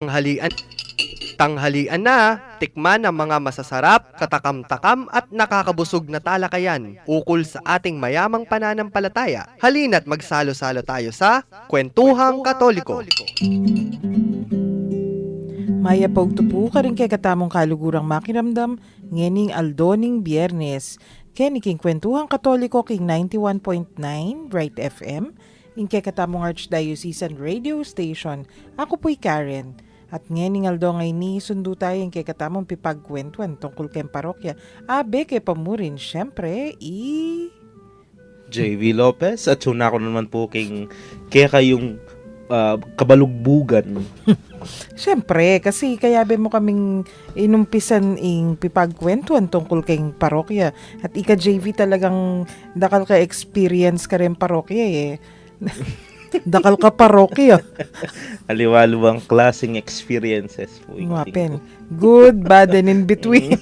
Tanghalian, tanghalian na, tikman ang mga masasarap, katakam-takam at nakakabusog na talakayan ukol sa ating mayamang pananampalataya. Halina't magsalo-salo tayo sa Kwentuhang Katoliko. Maya pagtupo ka rin kay katamong kalugurang makiramdam ngening aldoning biyernes. Keniking Kwentuhang Katoliko king 91.9 Bright FM. In kay katamong Archdiocesan Radio Station. Ako po'y Karen. At ngening aldo ngay ni sundo tayo kay katamong pipagkwentuhan tungkol kay parokya. Abe kay pamurin, syempre, JV Lopez at suna ko naman po kaya kayong kabalugbugan. Siyempre, kasi kaya be mo kaming inumpisan ing pipagkwentuhan tungkol kay parokya. At ika JV talagang dakal ka experience ka rin parokya eh. Dakal ka parokya. Aliwaluang klaseng experiences po. Ngapin. Good, bad, and in between.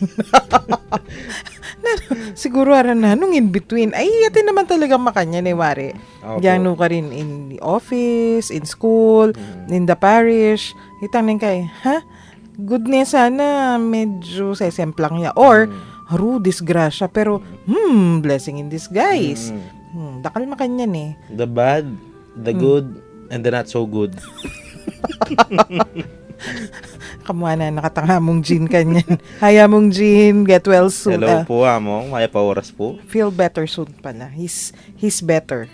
Siguro aran na, nung in between, ay yatin naman talaga makanya ni Wari. Diyan ka rin in the office, in school, in the parish. Itang kay, goodness sana, medyo sesemplang niya. Or, disgrasya, pero, blessing in disguise. Dakal makanya ni. The bad, the good, and the not so good. Kamuha na, nakatanga mong Jean kanyan. Haya mong Jean, get well soon. Hello po, among. Maya pa oras po. Feel better soon pala. He's better.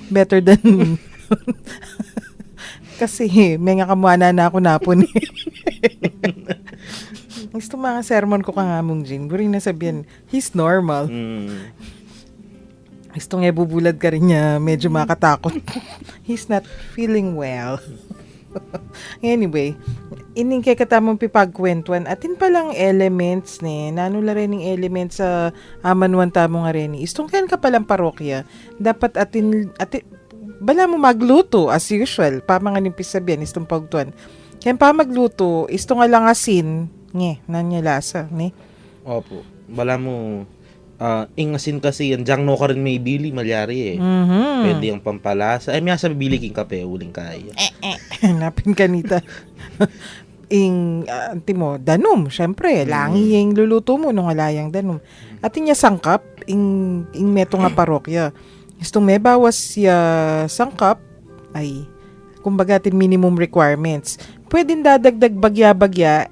Better than... Kasi may nga kamuha na ako napon. Gusto mga sermon ko ka nga mong Jean. Guring nasabihan, he's normal. Gusto nga bubulad ka rin niya, medyo makatakot. He's not feeling well. Anyway, ining kay katamong pipagkwentuan, atin palang elements ni, nanula rin yung elements sa amanwan tamo nga rin. Istong kan ka palang parokya, dapat atin bala mo magluto as usual, pamanganimpis sabihan, istong pagtuan. Kaya pa magluto, istong nga lang asin, nanya lasa, ni. Opo, bala mo, ingasin kasi yan, diyang no ka rin may bili, malyari eh. Pwede yung pampalasa. Ay, may asa bibili king kape, uling kaya. Hanapin kanita. Antimo, danum, syempre, langi yung luluto mo nung alayang danum. At inya sangkap, ing meto nga parokya. Gusto may bawas ya sangkap, ay, kumbaga tin minimum requirements. Pwedeng dadagdag bagya-bagya,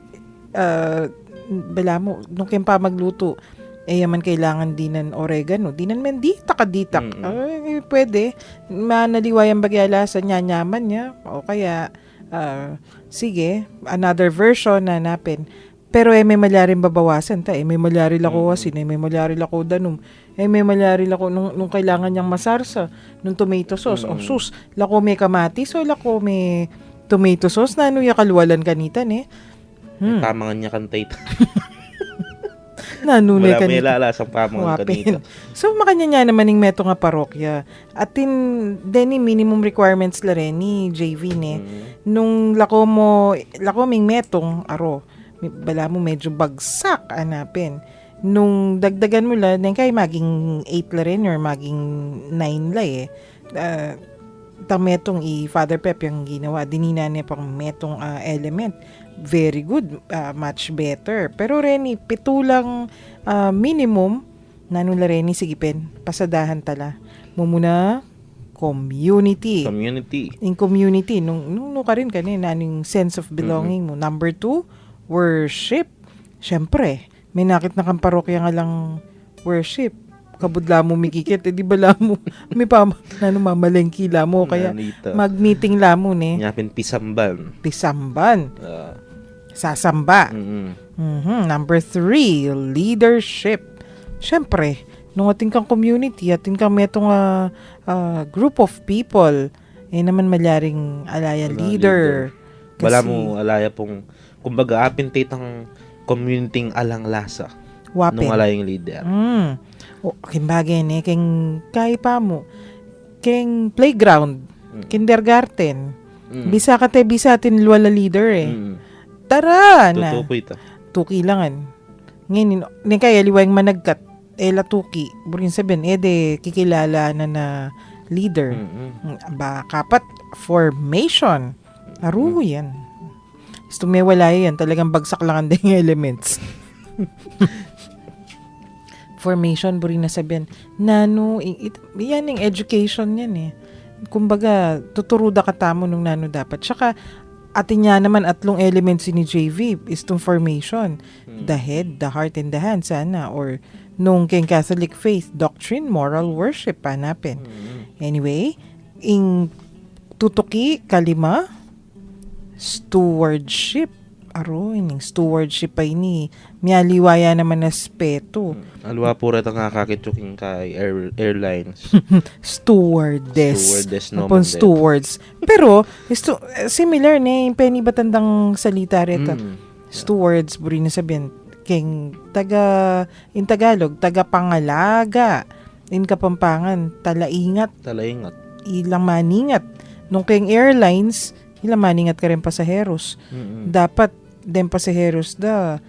bala mo, nung kempa magluto, yaman kailangan dinan oregano, dinan mendita kaditak. Ay, pwede. Manaliwayang bagyalasa niya, nyaman niya. O kaya, sige, another version na napin. Pero may malyarin babawasan ta. May malyari lako asin, may malyari lako danum. May malyari lako nung kailangan niyang masarsa, nung tomato sauce. O sus, lako may kamatis o lako may tomato sauce na ano yung kalwalan kanitan eh. Tama nga niya kantay. Nanunay wala kanita. may lalasang pamangan kanita. So, makanya niya naman yung meto nga parokya. At din minimum requirements la rin ni JV ne. Nung lako ming metong aro, bala mo medyo bagsak anapin. Nung dagdagan mo la, kay maging 8 la rin or maging 9 la eh. Metong Father Pep yung ginawa. Dinina niya pang metong element. Very good, much better. Pero Reni, pitulang minimum, nanula Reni, sigipin, pasadahan tala. Mumuna, community. In community, nung ka rin kanina, yung sense of belonging mo. Number 2, worship. Syempre, may nakit na kang parokya nga lang worship. Kabudla mo mikikit, di ba lamo, may mamalengki lamo, kaya mag-meeting lamo ne. Nyapin pisamban. Sasamba. Number 3, leadership. Siyempre, nung ating kang community, ating kang metong group of people, naman malyaring alaya leader. Wala mo alaya pong, kumbaga, apintate ang community alang lasa. Wapin. Nung alayang leader. Kimbagay ne, keng kaipa mo, keng playground, kindergarten. Bisa atin luwala leader eh. Tara na. Totoo po ito. Tuki langan. Ngayon, kaya liwayang managkat, latuki. Burin sabihin, kikilala na leader. Ba, kapat, formation. Aro yan. Gusto may wala yan. Talagang bagsak lang ang yung elements. Formation, buri na sabihan. Nano, yan yung education yan eh. Kumbaga, tuturuda ka tamo nung nano dapat. Tsaka, atin niya naman atlong elements ni JV is itong formation. The head, the heart, and the hand, sana. Or, nung kay Catholic faith, doctrine, moral worship, hanapin. Anyway, ing tutuki, kalima, stewardship. Aro, ining stewardship ay ni miyaliwaya naman aspeto. Alwa po rin ang kakakitsuking kay airlines. Stewardess. Stewardess no Upon man stewards. Pero, similar na yung penny batandang salita rito. Stewards, buri na sabihin, king in Tagalog, taga-pangalaga. In Kapampangan, talaingat, Talaingat. ilang maningat. Nung king airlines, ilang maningat ka rin pasaheros. Dapat, den pasaheros da,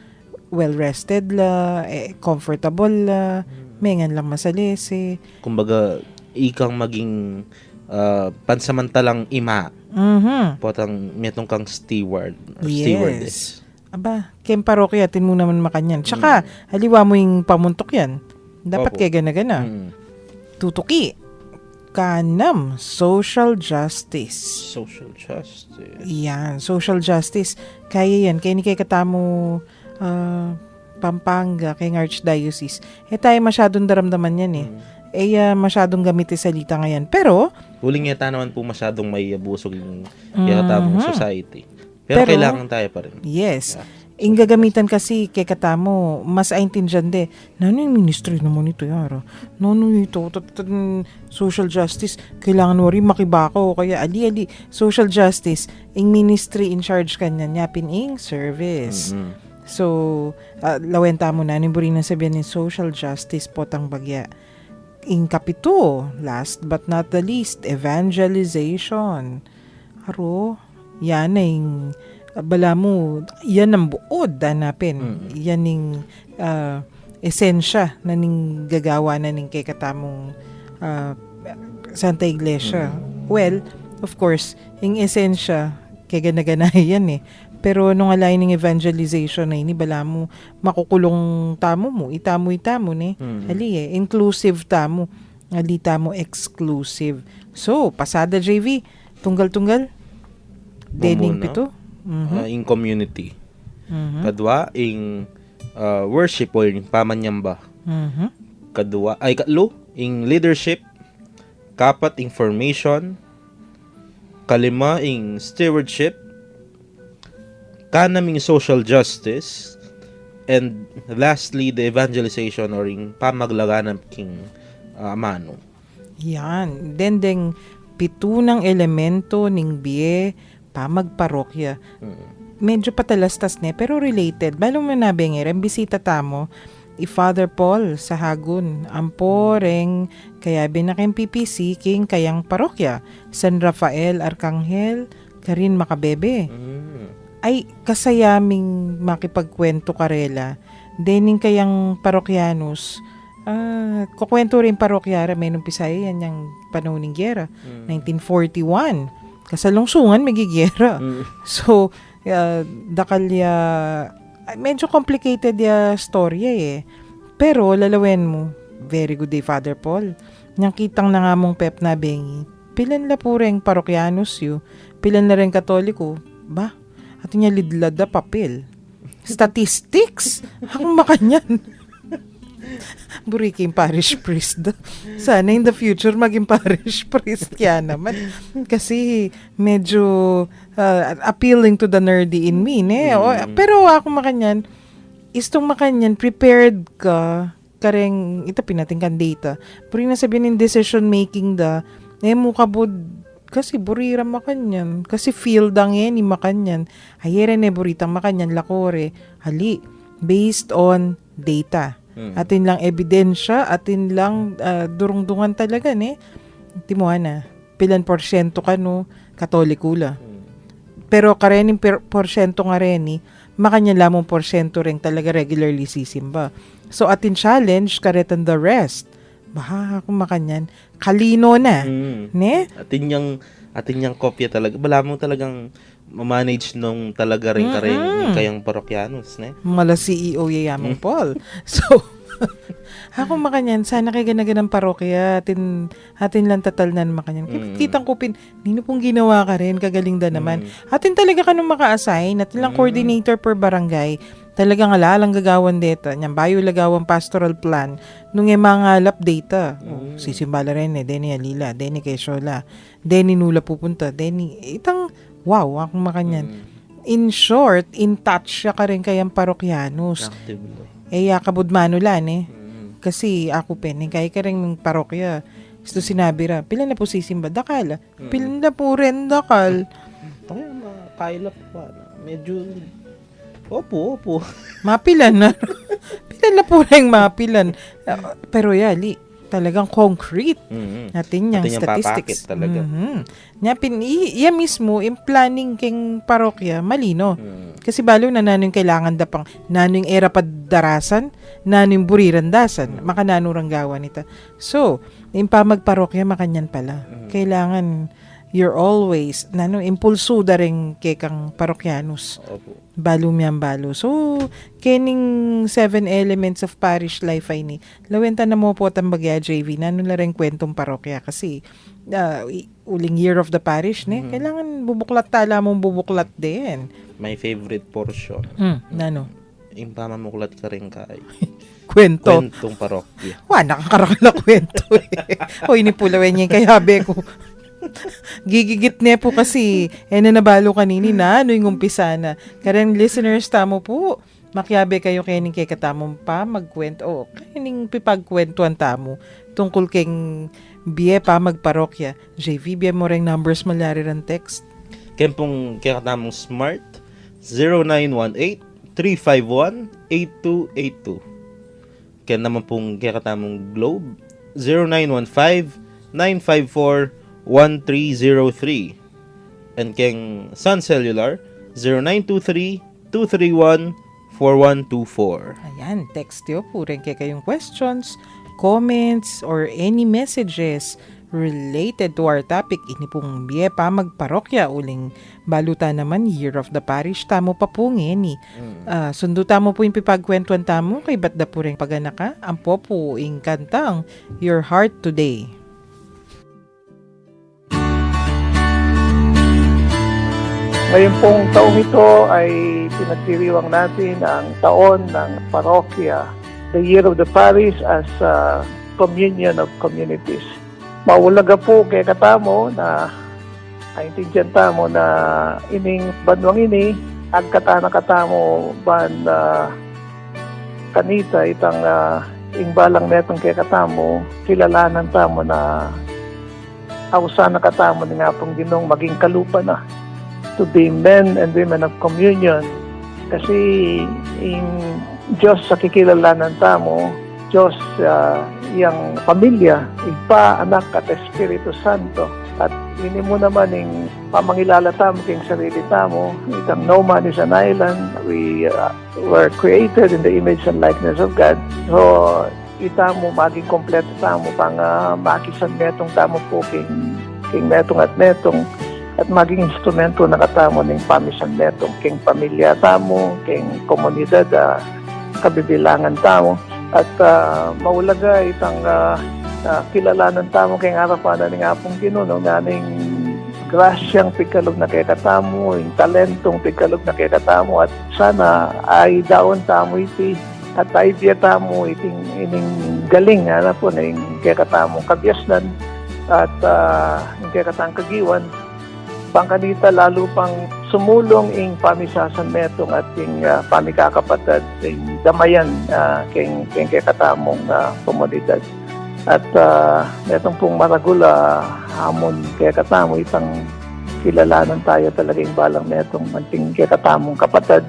well-rested la, comfortable la, mengan lang masalisi. Kumbaga, ikang maging pansamantalang ima. Potang metong kang steward or stewardess. Aba, kem parokya, tin mo naman makanyan. Tsaka, haliwa mo yung pamuntok yan. Dapat Opo. kaya gana-gana. Tutuki. Kanam, social justice. Social justice. Yan, social justice. Kaya yan. Kaya ni kay katamo Pampanga, kay Archdiocese. Tayo masyadong daramdaman yan masyadong gamit yung salita ngayon. Pero, Huling yata naman po masyadong may abusog yung katamong society. Pero kailangan tayo pa rin. yes. Yung gagamitan kasi kay katamo, mas aintindihan de. Nano yung ministry naman ito, yara? Nano ito? Social justice. Kailangan mo rin makibako. Kaya ali-ali. Social justice. Yung ministry in charge kanya niya, pining service. So, lawenta mo na. Niburi na sabihin ng social justice potang bagya. In kapito, last but not the least, evangelization. Aro, yan ay bala mo, yan ang buod hanapin. Yan yung esensya na ning gagawa na ning kay katamong Santa Iglesia. Well, of course, yung esensya, kay gana-gana yan Pero nung alay ng evangelization na ini, bala mo, makukulong tamo mo, itamo ni. Ali inclusive tamo. Ali tamo exclusive. So, pasada JV, tunggal-tunggal. Dening pito. In community. Kadwa, in worship o in pamanyamba. Katlo, in leadership. Kapat, in formation. Kalima, in stewardship. Kanam, in social justice. And lastly, the evangelization or in pamaglaganap king mano. Yan. Dendeng pitunang elemento ning biye pamagparokya. Medyo patalastas pero related. Balong manabing bisita tamo, Father Paul sa Hagun. Amporeng kaya binaking PPC king kayang parokya. San Rafael Arcangel, Karin Makabebe. Ay kasayaming makipagkwento karela. Dening kayang parokyanos. Kukwento rin parokyara may nung Pisaya yan yung panahon ng giyera. 1941. Kasalungsungan may gigera. So, dakalya medyo complicated storya Pero, lalawen mo, very good day, Father Paul. Nang kitang na nga mong pep na bengi, pilan la po rin parokyanos yu, pilan na rin katoliko, ba? At niya lidlad na papel. Statistics? Akong makanyan. Buriking parish priest da. Sana in the future maging parish priest kaya naman. Kasi medyo appealing to the nerdy in me. Pero ako makanyan, istong makanyan, prepared ka, kareng, ito pinatingkan data. Puri na sabihin ng decision making da, mukabod, kasi burira makanyan. Kasi field ang yan, makanyan. Ayere buritang makanyan, lakore. Hali, based on data. Atin lang ebidensya, atin lang durung-dungan talaga Timuha na, pilan porsyento ka katoliko la. Pero karening porsyento nga rin makanya lamang porsyento rin talaga regularly sisimba. So atin challenge karetan the rest. Baha kung makanyan, kalino na. Ne? Atin yung kopya talaga. Bala mo talagang manage nung talaga rin kayang parokyanos, ne? Mala CEO Yayamang Paul. So, ako makanyan, sana kay ganagan ng parokya, atin lang tatalnan makanyan. Kitang kupin, nino pong ginawa ka rin, kagaling da naman. Atin talaga ka nung maka-assign, atin lang coordinator per barangay, talagang alalang gagawan data, niyang bayo lagawan pastoral plan, nung mga lap data. Sisimbala rin Denny Alila, Denny Queziola, Denny Nula pupunta, Denny, itang, wow, akong makanyan. In short, in touch siya ka rin kayang parokyanos. Active. Kabudmano lan Kasi ako kaya ka rin ng parokya. Gusto sinabi ra, pila na po sisimba? Dakal. Pila na po rin dakal. Tayo kaila pa. Medyo, opo. Mapilan na. Pila na po rin mapilan. Pero yali, talagang concrete. Natin yung statistics. Talaga. Iya mismo, yung planning king parokya, malino. Kasi balo na nanong kailangan da pang, nanong era padarasan, nanong burirandasan, makananurang gawa nita. So, yung pamagparokya, makanyan pala. Kailangan, you're always, impulso da rin kay kang parokyanos. Opo. Balo miyang balo. So, kening 7 elements of parish life ay ni, lawenta na mo po tambagya, JV, na rin kwentong parokya. Kasi, uling year of the parish, kailangan bubuklat tala mong bubuklat din. My favorite portion. Yung pamamuklat ka rin kay. Kwentong parokya. Nakakarakala kwento Hoy, ni pulawen niya yung kayabe ko. Gigigit ne po kasi nabalo kanini na yung umpisa na. Karang listeners, tamo po. Makyabe kayo kening kay katamong pa magkwento. Kening pipagkwentuan tamo tungkol keng biye pa magparokya. JV, biye mo ring numbers malari ran text. Kempong kaya katamong smart 0918-351-8282. Kaya naman pong kaya katamong globe 0915-954-1303. And keng Sun Cellular 0923-231-4124. Ayan, text yo po rin kayong questions, comments, or any messages related to our topic. Ini pong biye pa magparokya uling baluta naman year of the parish tamo pa po ngeni. Sundo tamo po yung pipagkwentuan tamo kay ba't da po rin paganaka ang po ing kantang Your Heart Today. Ngayon pong taong ito ay pinagdiriwang natin ang taon ng parokya, the year of the parish as a communion of communities. Maulaga po kay katamo na aintindihan tamo na ining banwang ini agkatana katamo ban kanita itang ingbalang netong kay katamo kilalanan tamo na awsa na katamo ni nga pong Ginong maging kalupa na to be men and women of communion. Kasi yung Diyos sa kikilalanan tamo, Diyos yung pamilya, Ipa, Anak at Espiritu Santo. At ini mo naman yung pamangilala tamo kayong sarili tamo. Itang no man is an island. We were created in the image and likeness of God. So, itamo maging kompleto tamo pang makisan metong tamo po king metong at metong at maging instrumento na katamo ng pamisan netong king pamilya tamo, king komunidad, kabibilangan tamo. At maulaga itang kilalanan tamo king harapan ng apong Ginoo nga ning grasyang pigkalog na kay katamo, yung talentong pigkalog na kay katamo, at sana ay daon tamo iti at idea tamo iting galing na po na yung kay katamo kabyasnan at yung kay katang kagiwan pangkanita lalo pang sumulong ing pamisasan metong ating pamikakapatid ing damayan kay katamong komunidad. At metong pong maragula hamon kay katamo itang kilalanan tayo talaga ing balang metong manting kay katamong kapatid.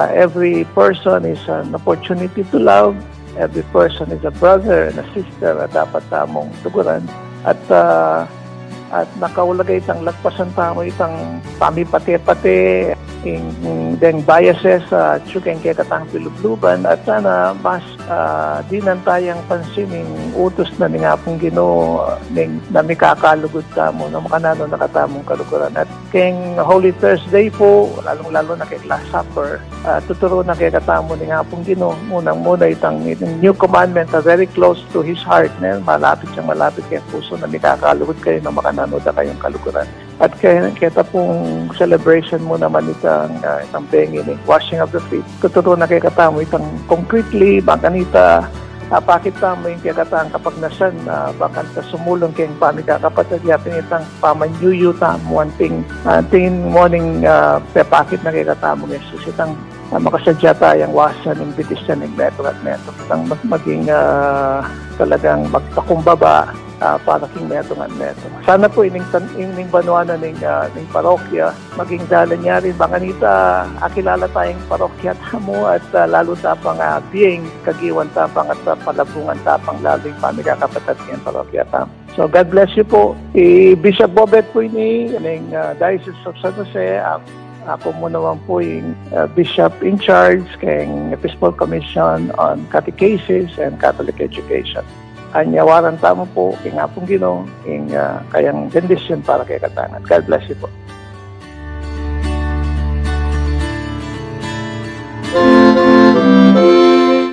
Every person is an opportunity to love. Every person is a brother and a sister at dapat tamong tuguran. At at nakaulagay itang lagpasan tamo itang pamipate-pate deng biases sa tsukeng kaya katang pilubluban at sana mas dinan tayang pansinin utos na ni nga pong Ginoo na may kakalugod tamo na makanano nakatamong kaluguran. At keng Holy Thursday po, lalong-lalo na kay Last Supper, tuturo na kay katamo ni nga pong Ginoo. Unang-muna itang new commandment na very close to His heart, na malapit kay puso na may kakalugod kayo na makanano na kayong kaluguran. At kaya pong celebration mo naman itang bengi, washing of the feet. Tuturo na kay katamo itang concretely, bakanita, pakit tamo yung kaya kapag nasan, bakan ta sumulong kayong pamikakapatid, yapin itang pamanyuyo tamo, anting morning pepakit na kay katamo, Jesus, itang makasadya tayong wasan, ng bitisyan, ng metro at metro. Itang maging talagang magpakumbaba, para king metong at metong. Sana po ining banuana ng parokya, maging dalan niya rin, banganita, akilala tayong parokya tamo at lalo tapang biyeng kagiwan tapang at palabungan tapang lalo yung pamikakapatid ng parokya tamo. So God bless you po. Bishop Bobet po ini, ng Diocese of San Jose. Ako mo naman po yung Bishop in charge kay Episcopal Commission on Catechesis and Catholic Education. Anyawaran tamo po, nga pong Ginoo, kayang bendisyon para kay katangan. God bless you po.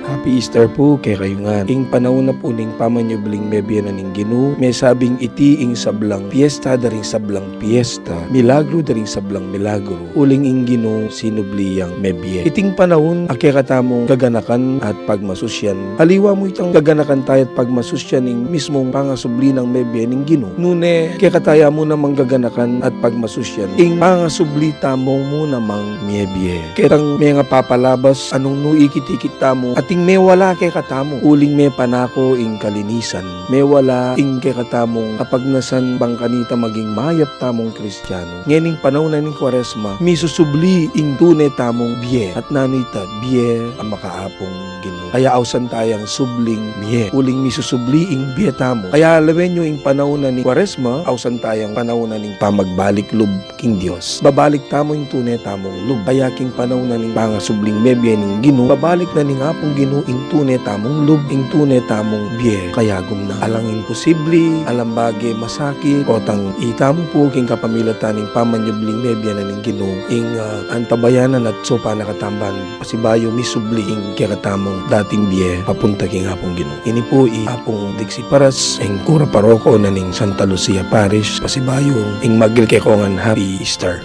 Happy Easter po kay kayungan. Ing panahon na po ning pamanyubling mebya na ning Ginoo, may sabing iti ing sablang fiesta daring sablang fiesta, milagro daring sablang milagro, uling ing Ginoo sinubliyang mebya. Iting panahon ake katamong gaganakan at pagmasusyan. Aliwa mo itang gaganakan tayo at pagmasusyan ning mismong pangasubli ng mebya ning Ginoo. Nune kaya kataya mo namang gaganakan at pagmasusyan ing pangasubli tamong mo namang mebya. Ketang may nga papalabas anong nuikit-ikit tamo ating may wala kay katamo, uling may panako ing kalinisan, may wala ing kay katamong kapag nasan bang kanita maging mayap tamong Kristiyano. Ngening panahon na ning Kwaresma, misusubli ing tunay tamong biye at nanita biye ang makaapong Ginoo. Kaya awsan tayang subling biye, uling misusubli ing biye tamo. Kaya alawen nyo ing panahon na ning Kwaresma, awsan tayang panahon na ning pamagbalik lub king Dios. Babalik tamo ing tunay tamong lub. Kaya king panahon na ning pangasubling mebye ning Ginoo, babalik na ning apong Ginoo ing tunay tamong lub, ing tunay tamong biye. Kaya gumna alang imposible, alam bagay masakit, o tang itamo po king kapamilatan ning pamanyubling mebya na ning Ginoo ing antabayanan at sopa nakatamban pasibayo misubli ing kikatamong dating biye papunta king apong Ginoo. Ini po apong Dixie Paras ing kura paroko na ning Santa Lucia Parish pasibayo ing magil kay kongan. Happy Easter.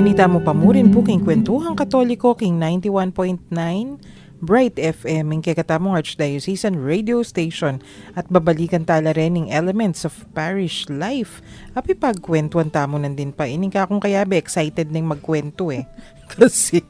Ngunita mo pa mo rin po king Kwentuhang Katoliko king 91.9 Bright FM ing kekatamong Archdiocesan Radio Station at babalikan tala rin ng elements of parish life. Api pagkwentuhan tamo nandin pa. Ining ka akong kaya excited ning magkwento Kasi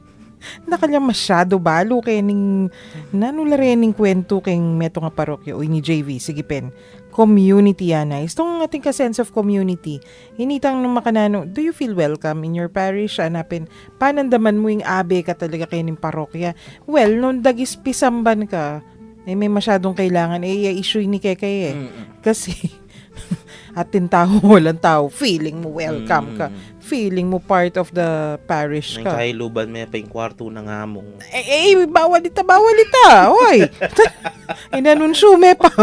nakanya masyado balo kay ning nanula rin ning kwento king meto nga parokya o ni JV. Sige pen. Community yana. Istong ating ka sense of community. Initang nung makanano, do you feel welcome in your parish? Anapin, panandaman mo yung abe ka talaga kayo ng parokya. Well, nung dagis pisamban ka, may masyadong kailangan, issue ni Kekay Kasi, atin tao, walang tao, feeling mo welcome ka. Feeling mo part of the parish Nang ka. kahiluban, may pa yung kwarto ng among. Bawal ita. Hoy! Inanunsyo, may pa.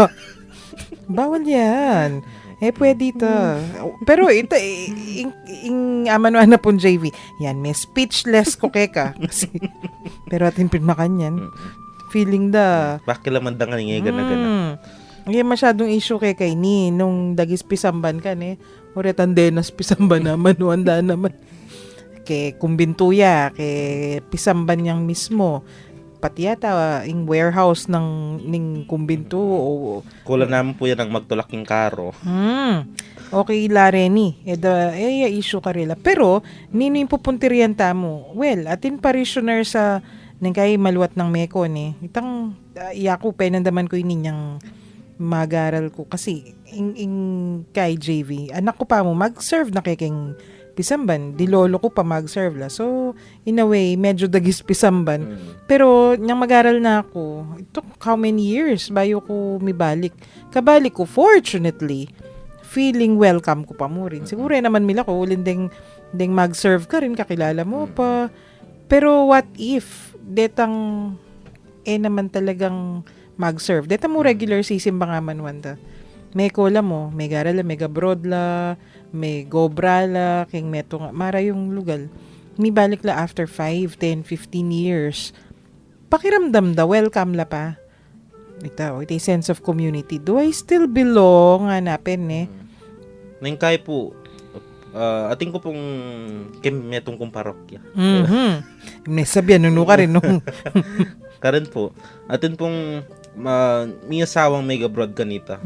Bawal yan. Pwede ito. Pero ito, amano na pong JV. Yan, may speechless ko keka. Kasi, pero atin pinmakan yan. Feeling da. Bakilaman da nga nga gana-gana. Ngayon masyadong issue kay ni nung dagis pisamban ka Oretan denas pisamban naman. Wanda naman. Kay kumbintuya. Kay pisamban niyang mismo. Pati yata yung warehouse ng kumbinto o Kula naman po yan ang magtulaking karo. okay Lareni issue ka rila pero nino yung pupuntirian tamo atin parishioner sa nang kay maluwat ng meko itang iyaku penandaman ko ninyang magaral ko kasi ing kay JV anak ko pa mo mag-serve na kayking pisamban, di lolo ko pa mag-serve la. So, in a way, medyo dagis pisamban. Pero, nang mag-aral na ako, it took how many years bayo ko mibalik. Kabalik ko, fortunately, feeling welcome ko pa mo rin. Siguro naman mila ko, ulin ding mag-serve ka rin, kakilala mo pa. Pero, what if, detang, naman talagang mag-serve. Detang mo regular sisimba nga man wanda. May kola mo, may garala, may gabrod la, may gobra la, king meto nga, mara yung lugal. May balik la after 5, 10, 15 years. Pakiramdam da, welcome la pa. Ito sense of community. Do I still belong? Hanapin Nang kay po, ating ko pong metong kong parokya. Sabihan, nunu ka rin nung. Karen po, atin pong may asawang mega broad kanita.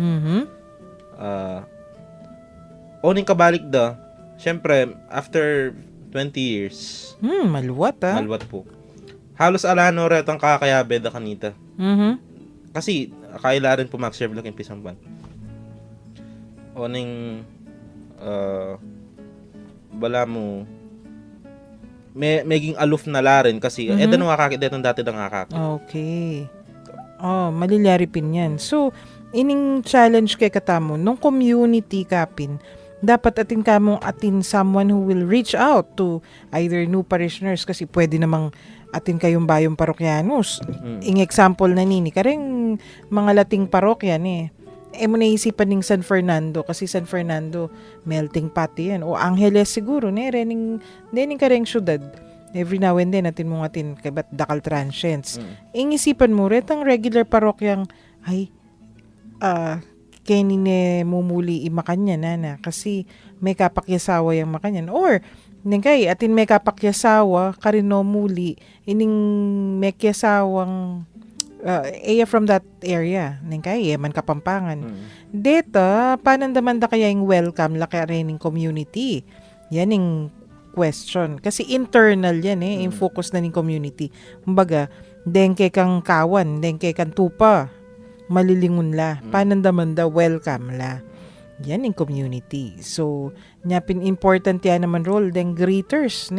Oning kabalik da, syempre, after 20 years, Maluwat maluwat po. Halos alano rin ang kakayabe da kanita. Kasi, kaila rin po mag-serve lang yung pisamban. Oning, bala mo, meging aloof na la rin kasi, eto nung kakakit, eto dati na kakakit. Okay. Malilari pin yan. So, ining challenge kay katamo, nung community kapin, dapat atin someone who will reach out to either new parishioners kasi pwede namang atin kayong bayong parokyanos. Ing example na nini, kareng mga lating parokyan mo naisipan ng San Fernando kasi San Fernando melting pot yan. O Angeles siguro, rening kareng syudad. Every now and then, atin mong atin kabat dakal transients. Ing isipan mo, retang regular parokyang, kenine mumuli imakanyan na kasi may kapakyasawa yung makanyan. Or, nengkay, atin may kapakyasawa, karino muli, ining may kyasawang from that area. Nengkay, man Kapampangan. Deta, panandaman da kaya yung welcome laki rin ng community. Yan yung question. Kasi internal yan yung focus na ng community. Kumbaga, dengke kang kawan, dengke kang tupa, malilingon la. Panandaman da, welcome la. Yan yung community. So, nyapin important yan naman role, then greeters,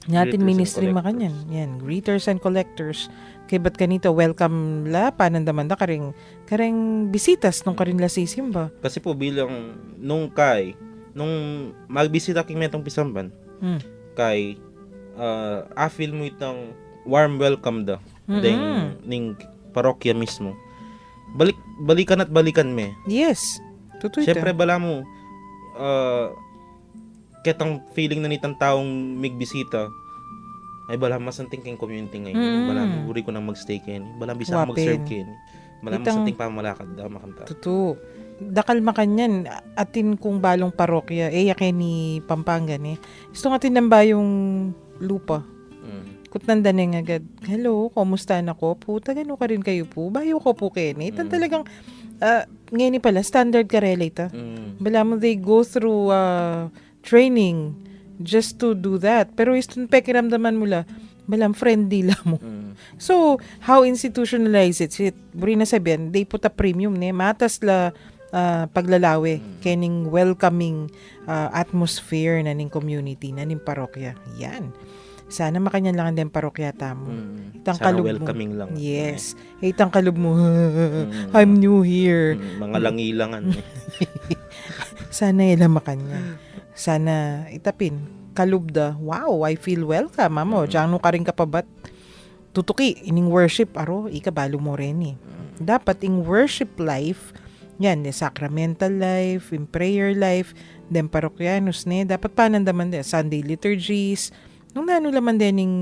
Natin ministry makanyan. Yan, greeters and collectors. Kaya ba't kanito, welcome la, panandaman da, kareng bisitas nung karin la sisimba. Kasi po bilang nung magbisita king metong pisamban, kay afil mo itang warm welcome da, ning parokya mismo. Balikan at balikan me. Yes. Totoo ito. Siyempre bala mo, ketang feeling na nitang taong migbisita, ay bala masanting kayong community ngayon. Bala mo, uri ko nang magstay kayo. Bala bisa Wapin. mag-serve kayo. Bala Itang- masanting pa malakad da makanta. Totoo. dakal makanyan, atin kung balong parokya, yake ni Pampangan Gusto nga tinamba yung lupa. Kutnanda na nga agad, hello, kumusta na ko? Puta, gano'n ka rin kayo po. Bayo ko po Kenny. Tan talagang, ngayon pala, standard ka relate. Bala mo, they go through training just to do that. Pero istun pekiramdaman mo la, balang friendly lang mo. So, how institutionalized it? Buri na sabihan, they put a premium matas la paglalawi, kening welcoming atmosphere na ning community, na ning parokya. Yan. Sana makanyan lang din parokya tamo. Itang Sana kalub welcoming mo. lang. Yes. Itang kalub mo, I'm new here. Mga langilangan. Sana ilang makanya. Sana itapin. Kalubda. Wow, I feel welcome. Amo, diyan ka rin kapabat. Tutuki, ining worship, aro, ikabalo mo rin Dapat in worship life, yan, sacramental life, in prayer life, then parokyanos dapat panandaman din, Sunday liturgies, nung nano laman din yung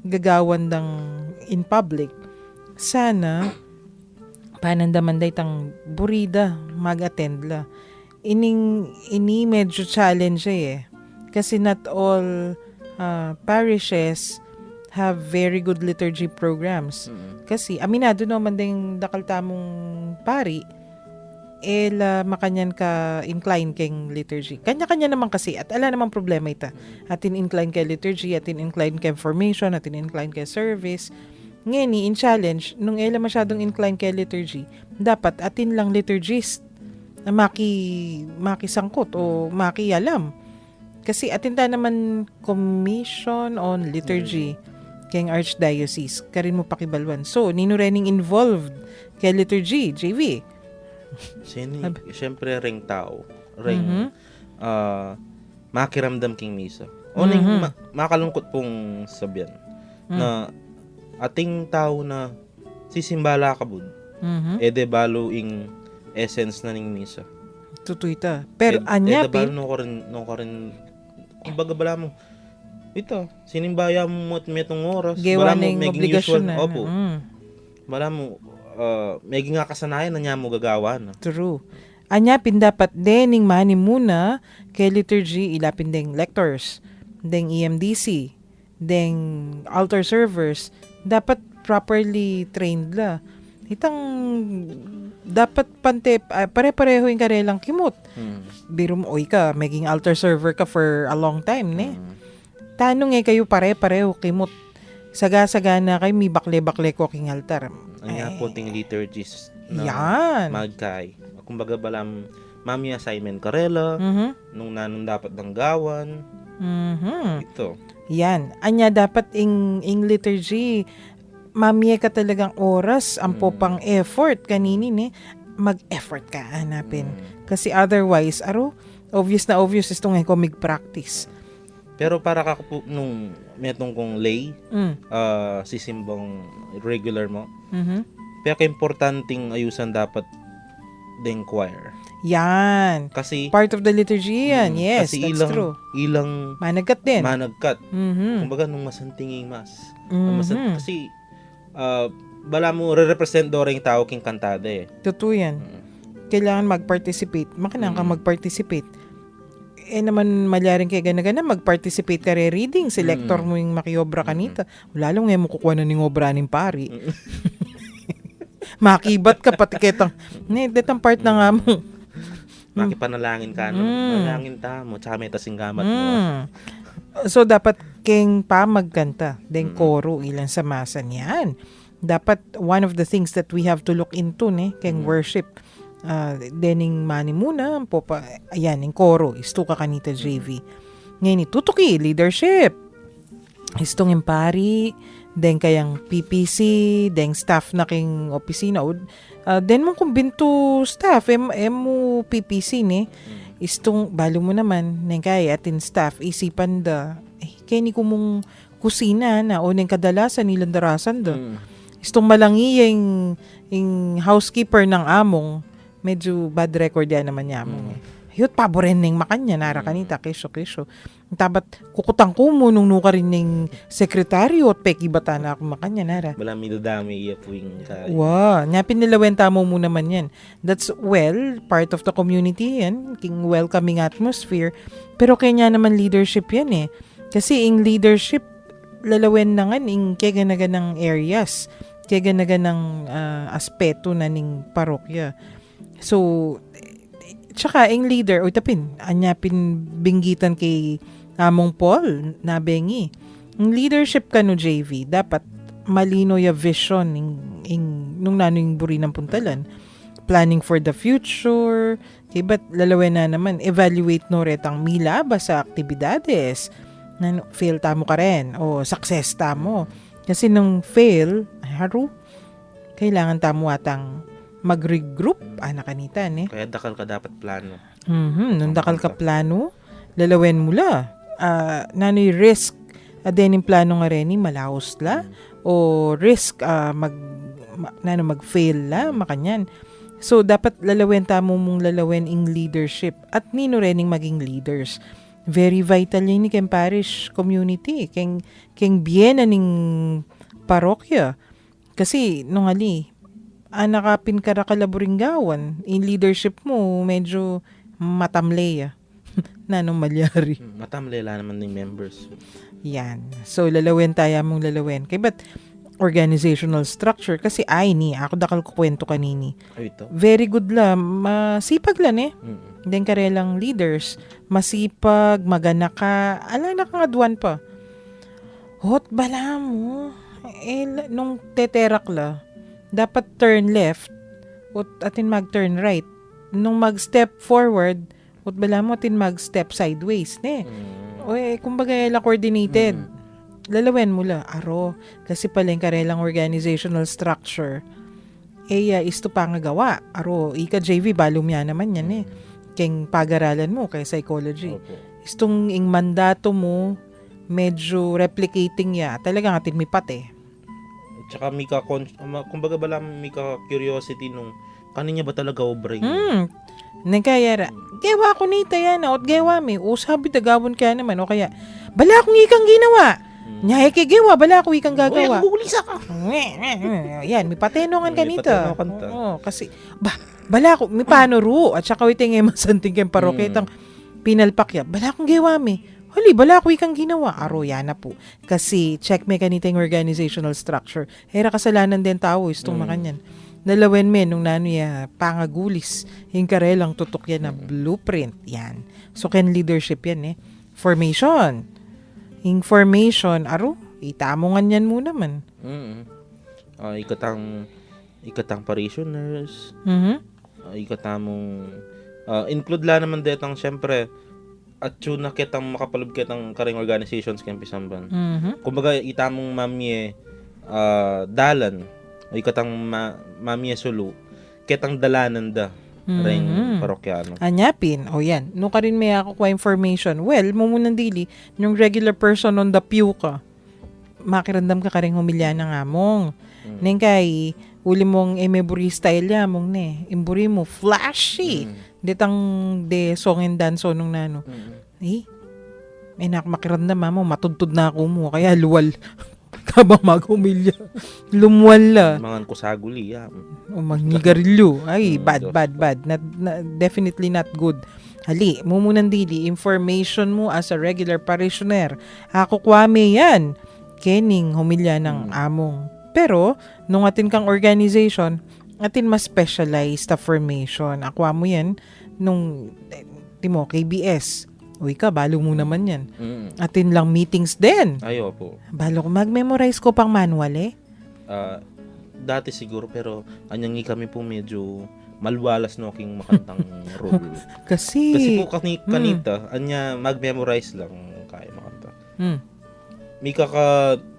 gagawan ng in public, sana panandaman din itang burida, mag-attend la. Ini medyo challenge kasi not all parishes have very good liturgy programs. Kasi aminado naman din dakal tamong pari, makanyan ka incline keng liturgy. Kanya-kanya naman kasi at ala namang problema ita. Atin incline kay liturgy, atin incline kay formation, atin incline kay service. Ngeni in challenge nung masyadong incline kay liturgy, dapat atin lang liturgist na makisangkot o makialam. Kasi atin ta naman commission on liturgy keng archdiocese karin mo pakibalwan. So nino rening involved kay liturgy, JV. Siyempre ring tao, makiramdam king misa. O makalungkot pong sabihan na ating tao na sisimbala kabud, ede balo ing essence na ning misa. Tutuita. Pero anya balo no ka rin kumbaga bala mo ito, sinimbaya mo at metong oras, bala mo maging obligasyon usual, na. opo. Bala mo may nga kasanayan na niya mo gagawa na. True. Anya pin dapat dening mani muna kay liturgy ilapin ding lectors, ding EMDC, ding altar servers, dapat properly trained la. Itang dapat pante pare-pareho yung karelang kimot. Biro mo, oy ka, maging altar server ka for a long time, Tanong kayo pare-pareho kimot. Saga-saga na kayo, may bakle-bakle ko king altar. Anya po ting liturgies na yan. magkay. Kumbaga balam, mami assignment karela, nung nanong dapat ng gawan. Ito. Yan. Anya dapat ing liturgy, mamiya ka talagang oras, ang pang effort kaninin mag-effort ka hanapin. Kasi otherwise, obvious itong comic practice. Pero para ka po nung metong kong lay, sisimbang regular mo, kaya ka-importanting ayusan dapat din choir. Yan. Kasi Part of the liturgy yan. Yes, kasi that's true. Ilang Managkat din. managkat. Kumbaga nung masantinging mas. Kasi bala mo re-represent do ring tao king kantada Totoo yan. Kailangan mag-participate. Makinang ka mag-participate. Naman malyaring kay gana-gana mag-participate ka reading. Selector mo yung makiobra kanita. Lalo nga mo kukuha na ning obra ning pari. Makibat ka pati ketang. Detang part na nga mo. Makipanalangin ka panalangin ta mo tsaka may tasinggamat mo. So dapat keng pa magkanta. Den koro ilan sa masan yan. Dapat one of the things that we have to look into keng worship. Dening mani muna po pa ayan yung koro isto ka kanita JV ngayon tutuki leadership istong impari den kayang PPC den staff na king opisina den mo kumbinto staff mo PPC istong balo mo naman neng kaya atin staff isipan da kaya ni kumong kusina na o neng kadalasan nilang darasan da istong malangi yung housekeeper ng among medyo bad record yan naman niya mo. Yut, paboren ning makanya, nara kanita, kesyo. Tabat kukutang ko mo nung nuka rin ng sekretaryo at peki bata na ako makanya nara. Wala mi dadami iya puwing kay. Wow, nyapin nilawenta mo mo naman yan. That's, well, part of the community yan. King welcoming atmosphere. Pero kanya naman leadership yan eh. Kasi in leadership, lalawen na nga ing keganaganang areas. Keganaganang aspeto na ning parokya. So, tsaka ing leader, o tapin, anyapin binggitan kay Among Paul, nabengi. Ang leadership ka no JV, dapat malino ya vision nung nano yung buri ng puntalan. Planning for the future, kay ba't lalawin na naman, evaluate no retang mila ba sa aktibidades, na fail tamo ka rin, o success tamo. Kasi nung fail, haru, kailangan tamo atang mag-regroup, kanitan eh. Kaya dakal ka dapat plano. Nung dakal ka plano, lalawen mula. Nano'y risk, adenin plano nga rin, malahos la, o risk, mag-fail la, makanyan. So, dapat lalawen tamo mong lalawen ing leadership, at nino rening maging leaders. Very vital yun ni Ken Parish community, keng bien ning parokya. Kasi, nung ali, anakapin ka rakalaburinggawan, in leadership mo, medyo matamlay nanong malyari. Matamlela naman ng members. Yan. So, lalawin tayo mong lalawin. Kaya ba't organizational structure? Kasi ako dakal ko kwento kanini. Ay, ito. Very good la. Masipag lang eh. Then karelang leaders. Masipag, magana ka. Ala na ka nga duwan pa. Hot bala mo. Nung teterak la, dapat turn left atin mag-turn right. Nung mag-step forward, bala mo atin mag-step sideways. Kumbaga la coordinated. Lalawen mo la. Kasi pala yung karelang organizational structure. Isto pa nga gawa. Ika JV, balong yan naman yan eh. Keng pag-aralan mo, kay psychology. Opo. Istong ing mandato mo, medyo replicating ya. Talagang atin may pate. Tsaka kumbaga bala mika curiosity nung kaninya ba talaga obray? Nagkayara, gawa ko nita yan, at gawa mi, sabi tagawon kaya naman, o kaya, bala akong ikang ginawa. Nyay kay gawa, bala ako ikang gagawa. Bugulisa ka! Yan, may patenongan ka May nita. patenongan ta. Kasi, bala ako, may paano ru, at saka witing masanting kayong paroketang pinalpakya, bala akong gawa mi. Hali, bala ako ikang ginawa. Yan na po. Kasi, check me kanita yung organizational structure. Hera kasalanan din tao, istong makanyan. Nalawen men nung nanoy pangagulis. Yung karelang tutok yan na blueprint. Yan. So, ken leadership yan eh. Formation. Information. Itamongan yan mo naman. Ikatang parishioners. Ikatamong include la naman detang syempre at yun na kitang makapalub kitang karing organizations kayang pisamban. Kumbaga itamong mamye dalan o ikatang mamye sulu kitang dalanan da ring parokyano. Anyapin. Yan. Nung ka rin may ako kwa information. Well, mumunang dili, yung regular person on the pew ka, makirandam ka karing humilya ng among. Neng kay, uli mong emeburi style ya mong ne. Imburi mo, flashy. Ditang de song and dance nung nano. May makiramdam mo, matudtod na ako mo. Kaya luwal. Kabang maghumilya. Lumwal la. Mga kusaguli, O magnigarilyo. Bad. Definitely not good. Hali, mumunan dili, information mo as a regular parishioner. Ako kwame yan. Kening humilya ng among. Pero, nung atin kang organization, atin mas specialized na formation. Ako mo yan, nung, KBS. Ka, balo mo naman yan. Atin lang meetings din. Ayo po. Balo ko, mag-memorize ko pang manual eh. Dati siguro, pero anyang kami po medyo malwalas no king makantang role. Kasi po kanita, anya mag-memorize lang kaya makanta. May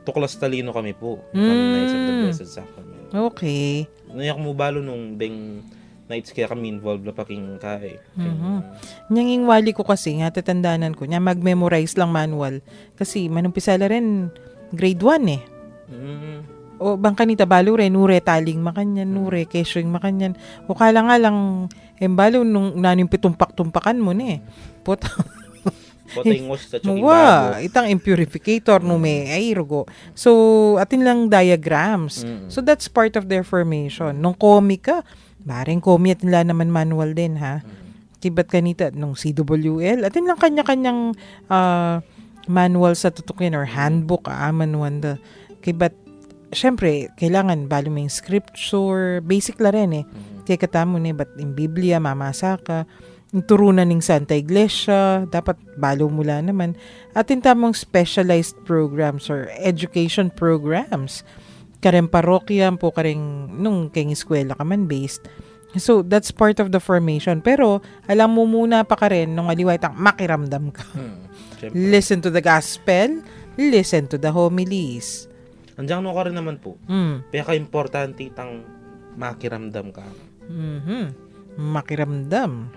tuklas talino kami po. Kami na isang the blessed sacrament. Okay. Nayak mo balo nung ding nights kaya kami involved na paking kay. Nyanging wali ko kasi, nga tatandanan ko, nya mag-memorize lang manual. Kasi manumpisala rin grade 1 eh. O bang kanita balo rin, nure taling makanyan, nure kesyong makanyan. O kala nga lang, balo nung naning pitumpak-tumpakan mo ne. Puta. Potengos sa chong Wa, ibago. itang impurificator no may ay rugo. So, atin lang diagrams. Mm. So, that's part of their formation. Nung comic ka, baring comic atin lang naman manual din, ha? Tibat kanita, nung CWL, atin lang kanya-kanyang manual sa tutukin or handbook, manuanda. Kibat, syempre, kailangan balo mo yung scripture, basic la rin eh. Kaya katamo ni, ba't yung Biblia, mamasa ka, yung turunan ng Santa Iglesia, dapat balo mula naman. At yung tamang specialized programs or education programs. Kareng parokya po, kareng nung keng eskwela ka man based. So, that's part of the formation. Pero, alam mo muna pa ka rin, nung aliway tang makiramdam ka. Siyempre. Listen to the gospel, listen to the homilies. Andiyan no ka rin naman po. Kaya ka-importante itang makiramdam ka. Makiramdam.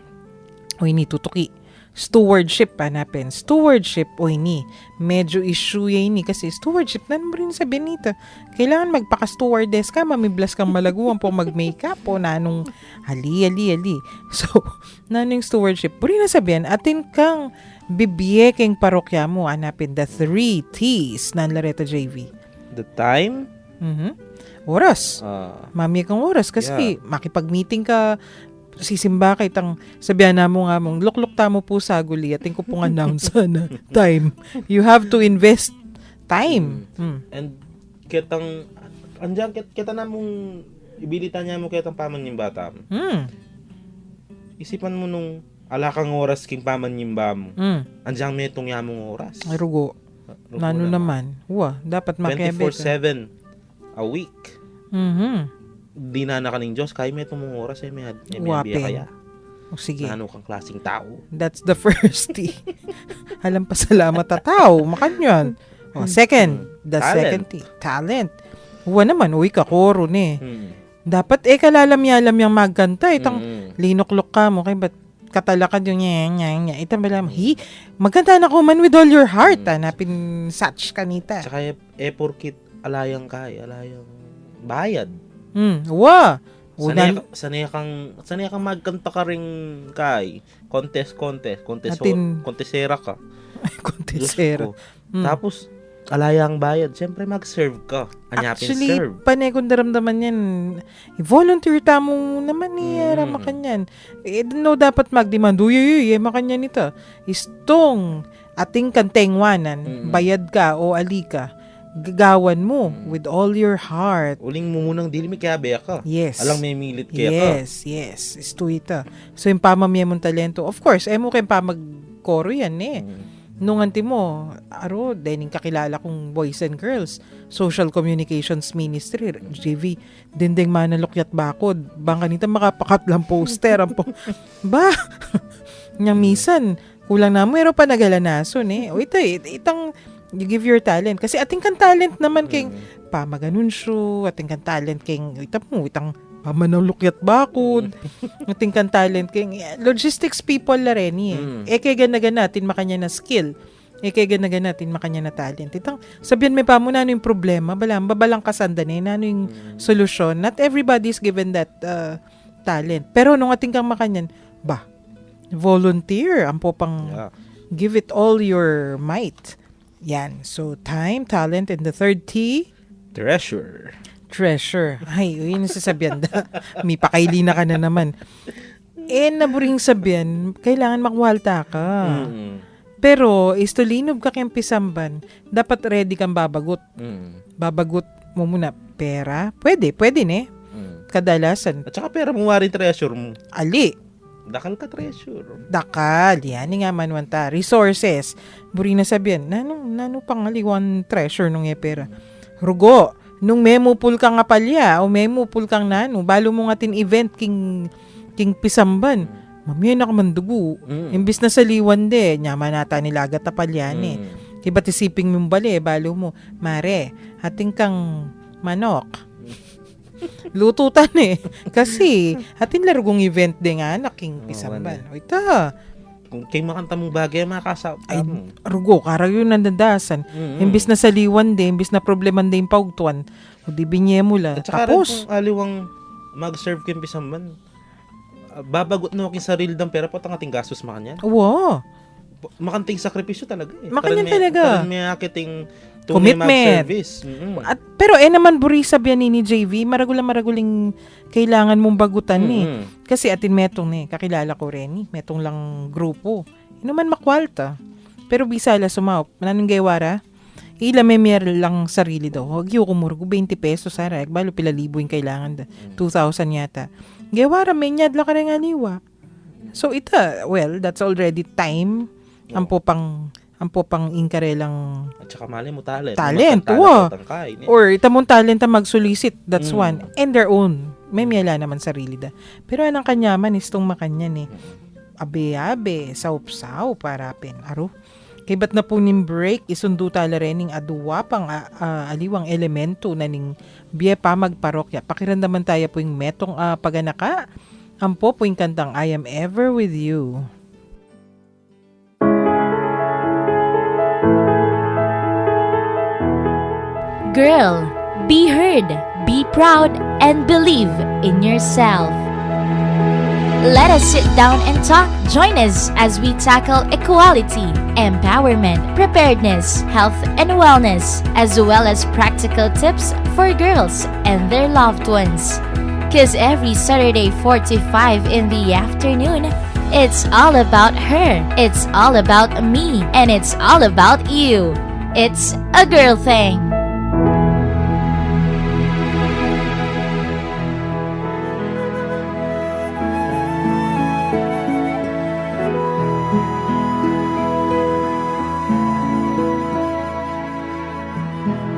O ini tutuki. Stewardship, hanapin. Stewardship, o ini. Medyo issue yan ini. Kasi stewardship, na mo rin sabihin nito. Kailangan magpaka-stewardess ka, mamiblas kang malaguan po mag-makeup o nanong ali. So, nanong stewardship, puri na sabihin, atin kang bibiyekeng parokya mo, hanapin the 3 T's ng Lareto JV. The time, Oras. Mami kang oras kasi Yeah. makipag-meeting ka, sisimba ka itang sabihan na mo nga mong lukluk tamo po sa guli ating ko pong announce na time. You have to invest time. and kitang, andiyan, kita na mong, ibilita niya mo kitang paman yung bata mo. Isipan mo nung ala kang oras king paman yung ba mo. Andiyan may itong yamong oras. Ay rugo. Nano naman. Dapat makebe ka. 24/7 a week. Mhm. Di na kaning Diyos, kaya may itong mga oras, may Wapin. kaya. O sige. Ano kang klaseng tao. That's the first T. Alam pa salamat tao. Makanyan. O, second. The Talent. second T. Talent. Naman. Uy, kakoro ni. Hmm. Dapat kalalam-yalam yung magkanta. Itang Mm. linoklok ka mo. Kaya ba't katalakad yung nya. Itang balam. Magkanta na ko man with all your heart. Hanapin such kanita. Tsaka porkit alayang kay, alayang bayad. Sanay kang magkanta ka ring kay. Contest. Atin- Contestera ka. Diyos Kontesera. ko. Tapos, alayang bayad. Siyempre, mag-serve ka. Anyapin Actually, serve. panay kung daramdaman yan, volunteer tamo naman ni makanyan. No, dapat mag-demand. Makanyan ito. Istong ating kantengwanan, bayad ka o ali ka, gagawan mo with all your heart. Uling mo munang dili may kaya beya ka. Yes. Alang may milit kaya ka. Yes. Isto ito. So, yung pamamaya mong talento, of course, mo kayo pa mag-koro yan eh. Nung anti mo, dening kakilala kong Boys and Girls, Social Communications Ministry, JV, dinding manalukyat bakod. Bang kanita makapakat lang poster. Nyang misan, kulang na mo, meron pa nagalanason eh. O ito itang, you give your talent. Kasi ating kan talent naman keng pamaganunsyo, ating kan talent keng, itang pamanalukyat bakod, ating kan talent keng logistics people la rin eh. Kaya ganagan natin makanya na skill. Kaya ganagan natin makanya na talent. Itang sabihan may pamo na ano yung problema, babalang kasandan na ano yung solusyon. Not everybody is given that talent. Pero nung ating kang makanyan, volunteer, ampo pang give it all your might. Yan. So, time, talent, and the third T? Treasure. Treasure. Ay, yun yung sasabihan. May pakailina ka na naman. Naburing sabihan, kailangan makwalta ka. Pero, istulinob ka kayang pisamban, dapat ready kang babagot. Babagot mo muna. Pera? Pwede ne? Kadalasan. At saka pera mo wari treasure mo. Ali. Dakal ka treasure. Dakal, yan nga manwanta. Resources. Buri na sabihan, nano pangaliwan treasure nung pera. Rugo, nung memo pool kang apalya, o memo pool kang balo mo nga tin event king pisamban, mamaya na ka mandugo. Imbis na saliwan nyama nata nilagat apalyan Iba't isiping mong balo mo, mare, ating kang manok. Lututan kasi atin larugong event nga naking pisamban. O ito, Kung kayo makanta mong bagay, makasap ay mo. rugo kara yun nandandasan. Imbis na saliwan imbis na probleman yung paugtuan, o di binye mo la. At saka Tapos, rin kung aliwang mag-serve kayo pisamban, babagot na waking sarili ng pera, patang ating gastos makanyan. makanting sakripisyo talaga eh. Makanyan talaga. Karan may akiting Commitment. mag-service. Mm-mm. At, pero naman burisab yan ni JV, maraguling kailangan mong bagutan ni. Mm-mm. Kasi atin metong kakilala ko rin metong lang grupo. Inuman makwalta. Pero bisala sumao, mananong gaywara, ila memer lang sarili daw. Huwag yung kumurgo, 20 pesos ara. Balo pila libo yung kailangan da. 2,000 yata. Gaywara, may nyad lang ka rin aliwa. So ita, well, that's already time. Ampo pang inkarelang At saka mali mo talent. Talent, Magkatala or itamong talent ang mag-solicit. That's Mm. one. And their own. May miyala naman sarili da. Pero anang kanyaman istong makanyan abe-abe, saup-saup parapin. Aro. Kay ba't na po ning break, isundo tala rening aduwa pang aliwang elemento na ning biye pa magparokya. Pakiramdaman tayo po yung metong paganaka. Ampo po yung kantang I Am Ever With You. Girl, be heard, be proud, and believe in yourself. Let us sit down and talk. Join us as we tackle equality, empowerment, preparedness, health and wellness, as well as practical tips for girls and their loved ones. Cause every Saturday 45 in the afternoon, it's all about her, it's all about me, and it's all about you. It's a girl thing.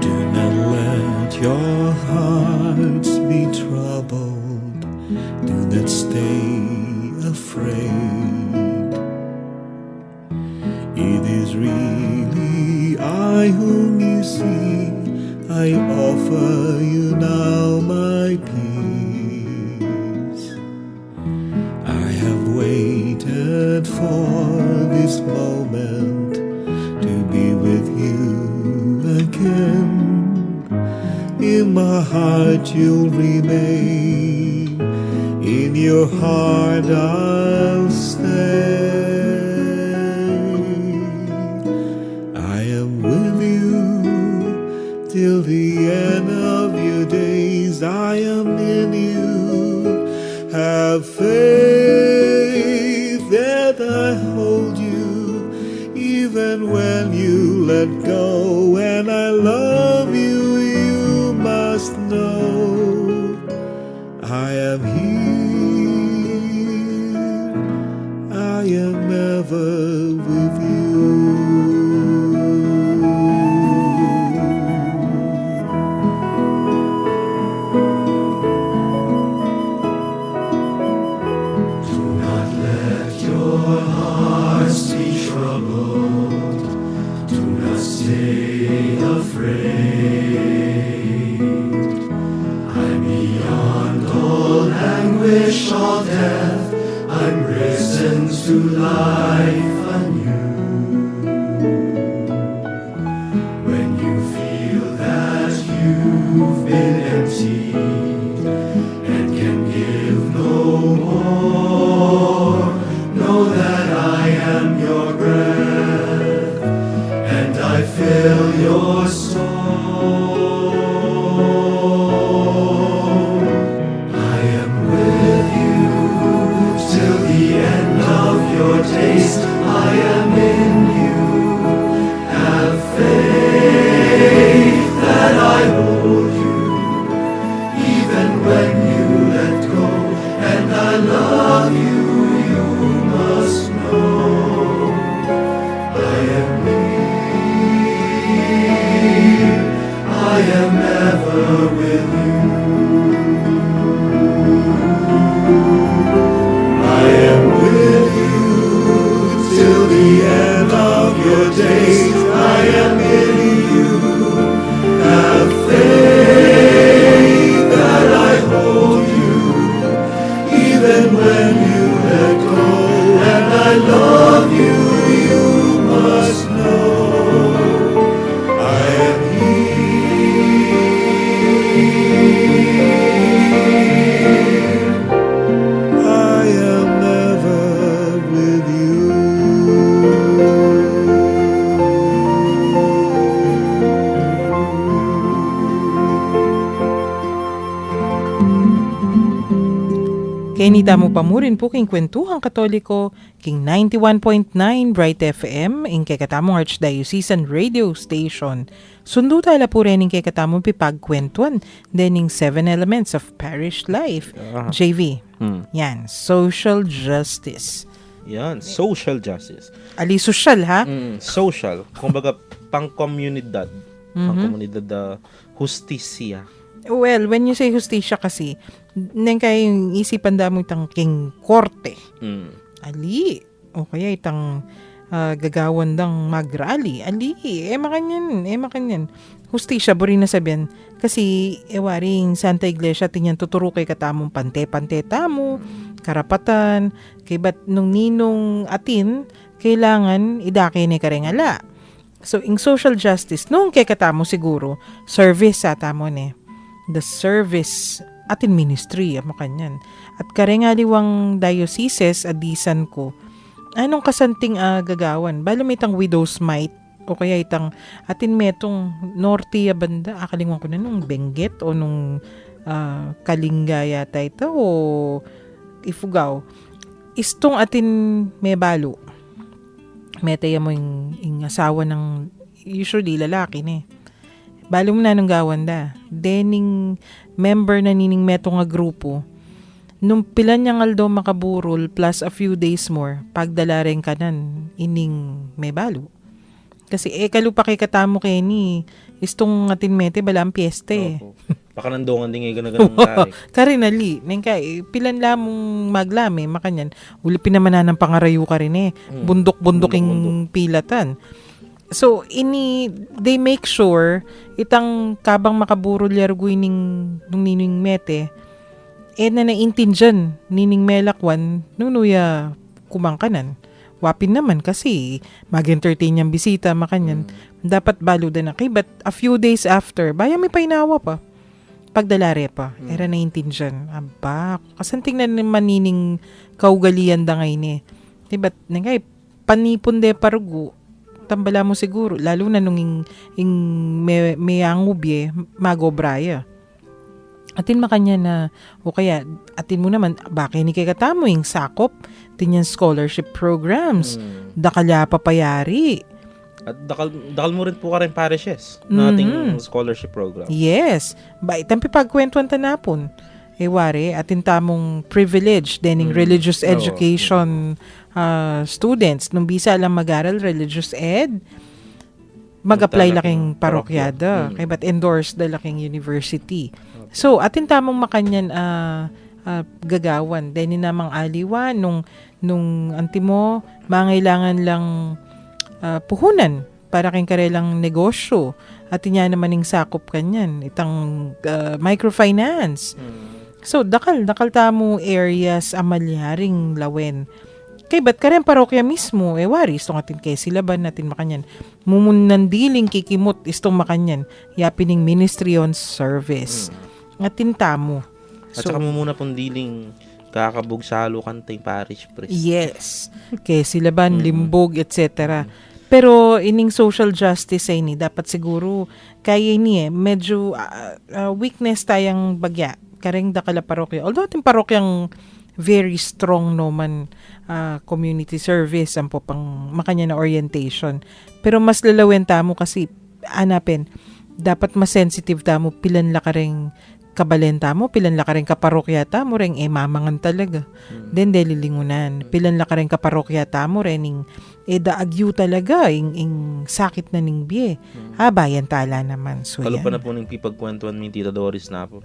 Do not let your hearts be troubled. Do not stay afraid. It is really I whom you see. I offer you now my peace. I have waited for this moment to be with you again. In my heart you'll remain. In your heart I'll stay. I am with you till the end of your days. I am in you. Have faith that I hold you even when you let go. And I love you, you must know. I am here, I am ever with you. Do not let your hearts be troubled. Do not stay afraid. I'm beyond all anguish, all death. I'm risen to life anew. When you feel that you've been emptied and can give no more, know that I am your breath and I fill your soul. I am with you till the end of your days. I am in you. Have faith that I hold you even when you let go. And I love you, you must know. I am here, I am ever with you. I am with you till the end of your days. I am in you. Have faith that I hold you even when you let go. And I love you, you must know. I am here, Kaya nita mo pa mo rin po king Kwentuhang Katoliko, king 91.9 Bright FM, ing kay katamong Archdiocesan Radio Station. Sundo tala po rin ing kay katamong pipagkwentuan, then ing 7 Elements of Parish Life. JV, yan, social justice. Yan, social justice. Ali social ha? Social. Kumbaga, pang-komunidad. Pang-komunidad justisya. Well, when you say justisya kasi, nang kaya yung isipan damo itang king korte. Ali. O kaya itang gagawan dang magrally. Ali. Makanyan. Justisya, buri na sabihan. Kasi, waring Santa Iglesia, tinyan tuturo kay katamong pante-pante tamo, karapatan, kay ba't nung ninong atin, kailangan idake ni karengala. So, in social justice, nung kay katamo siguro, service sa tamo ni. The service atin ministry, makanyan. At karengaliwang dioceses, adisan ko, anong kasanting gagawan? Bala may itang widow's mite, o kaya itang atin metong norte banda, akalingan ko na nung Benguet o nung Kalinga yata ito o Ifugao. Istong atin may balo. Metaya mo yung asawa ng usually lalaki ni. Balo mo na nung gawan da. Dening member na nining meto nga grupo. Nung pilan niyang aldo makaburol plus a few days more, pagdala rin kanan ining may balo. Kasi kalupa kay katamo kay ni istong atin mete bala ang piyeste. Baka nandungan din nga ganang kay. Karinali, neng kay pilan lamong maglami makanyan. Ulipin naman na ng pangarayo ka rin bundok-bundoking pilatan. So they make sure itang kabang makaburol yargoy nung nining mete na naintindihan nining melakwan nunuya kumangkanan. Wapin naman kasi mag-entertain niyang bisita makanyan. Dapat baludan na kay but a few days after, baya may painawa pa. Pagdalare pa. Era naintindihan. Aba, kasanting na naman nining kaugalian da ngay ni. Diba, ngay, panipon de parugo, tambala mo siguro, lalo na nung may angubye, magobraya. Atin makanya na, o kaya, atin mo naman, bakit ni kay katamo yung sakop, tinyan scholarship programs, dakala papayari. At dakal mo rin po ka rin parishes na ating scholarship program. Yes. Itang pipagkwentuan tanapon. Wari, atin tamong privilege, dening religious education students. Nung bisa lang mag-aral, religious ed, mag-apply laking parokyada. Kaya ba't endorse da laking university. So, atin tamong makanyan gagawan. Dahil namang aliwa, nung antimo, mangailangan lang puhunan para kang karelang negosyo. At niya naman yung sakop kanyan. Itang microfinance. So, dakal tamo areas amalyaring lawen. Kay ba't ka rin parokya mismo, wari, istong atin kay silaban natin makanyan. Mumunandiling kikimot, istong makanyan. Yapining ministry on service. Atin tamo. At saka mo muna pong diling kakabog salo kantay parish priest. Yes. Kay silaban, limbog, etc. Pero ining social justice ay ni, dapat siguro kaya ni medyo weakness tayang bagya. Kareng dakala parokya. Although ating parokyang very strong naman community service ang po pang makanya na orientation. Pero mas lalawin tamo kasi anapin, dapat mas sensitive tamo, pilan la ka ring kabalenta mo, pilan la ka rin kaparokya tamo rin, mamangan talaga. Then, delilingunan. Pilan la ka rin kaparokya tamo rin, daagyo talaga, ing sakit na ning biye. Bayan tala naman. So, Kalo pa yan. na po ng pipagkwentuhan ni Tita Doris na po.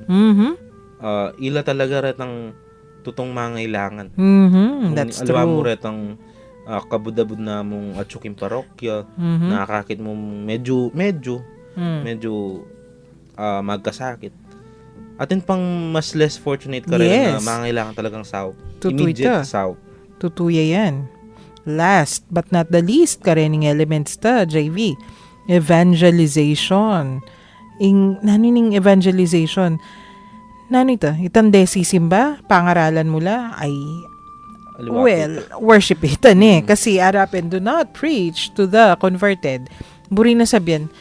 Ila talaga retang tutong mangailangan. That's Alawa mo true. retang kabudabud na mong atsuking parokya, nakakakit mo medyo magkasakit. Atin pang mas less fortunate ka rin na Yes. mangailangan talagang saw. Tutuy Immediate ta. saw. Tutuya yan. Last but not the least, karening elements ta, JV. Evangelization. Nanining evangelization? Nanita, itang desisimba, pangaralan mula ay Aliwati. well, worship itan kasi arapin, do not preach to the converted. Buri na sabihan,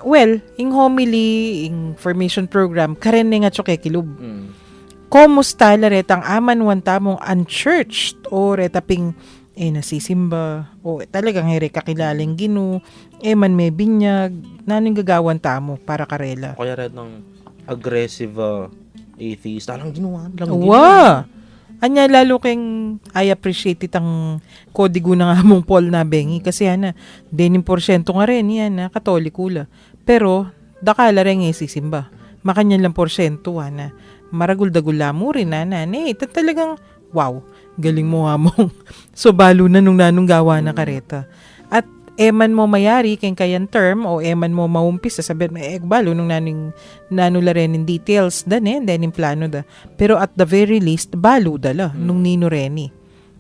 well, ing homily, ing formation program, karen nga choke kilub. Kumusta laretang aman wanta mong unchurched o retaping nasisimba o talagang here kakilaling Ginoo man may binyag naning gagawan tamo para karela. Kaya rin ng aggressive atheist. Alang ginawa lang. Wow! Anya lalo keng I appreciate itang kodigo na nga mong Paul na bengi kasi yana 10% nga rin yan na katoliko la. Pero dakala rin sisimba. Makanyan lang porsyento na maragul-dagul mo rin na ito talagang wow, galing mo ha mong so balo na nung nanong gawa na kareta. At eman mo mayari keng kayan term o eman mo maumpis sabihin mo balo nung nanula rin in details dan in plano da. Pero at the very least balo dala nung nino reni.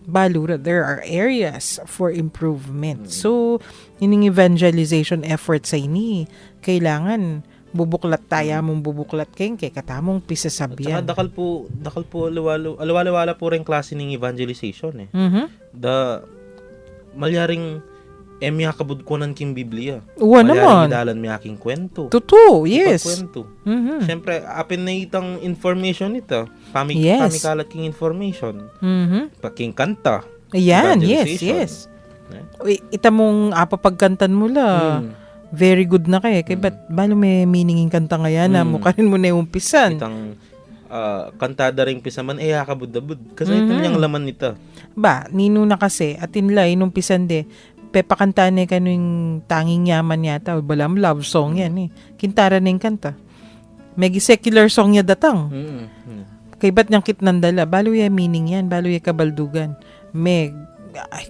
Balo there are areas for improvement. So ining evangelization effort sa ini kailangan bubuklat tayo mong bubuklat keng kay katamong pisasabyan. At saka dakal po alawala po rin klase ng evangelization Da malyaring miyakabud ko ng king Biblia. Uwa naman. Malyaring idalan mi aking kwento. Totoo, yes. Kwento. Mhm. Siyempre, apin na itang information ito. Yes. Pamikalat king information. Mhm. Paking kanta. Ayan, yes, Evangelization. yes. Uy, ita mong apapagkantan mo la. Very good na kay ba't balo may meaninging kanta nga yan na mo kanin mo na umpisan. Itang kantada ring pisaman yakabud-abud. Kasi ito niyang laman nito. Ba, nino na kasi atin la inumpisan de pepakantane kanong tanging yaman yata o balam love song yan Kintara na yung kanta. Megi secular song ya datang. Kay ba't niyang kitnandala? Balo ya meaning yan. Balo ya kabaldugan.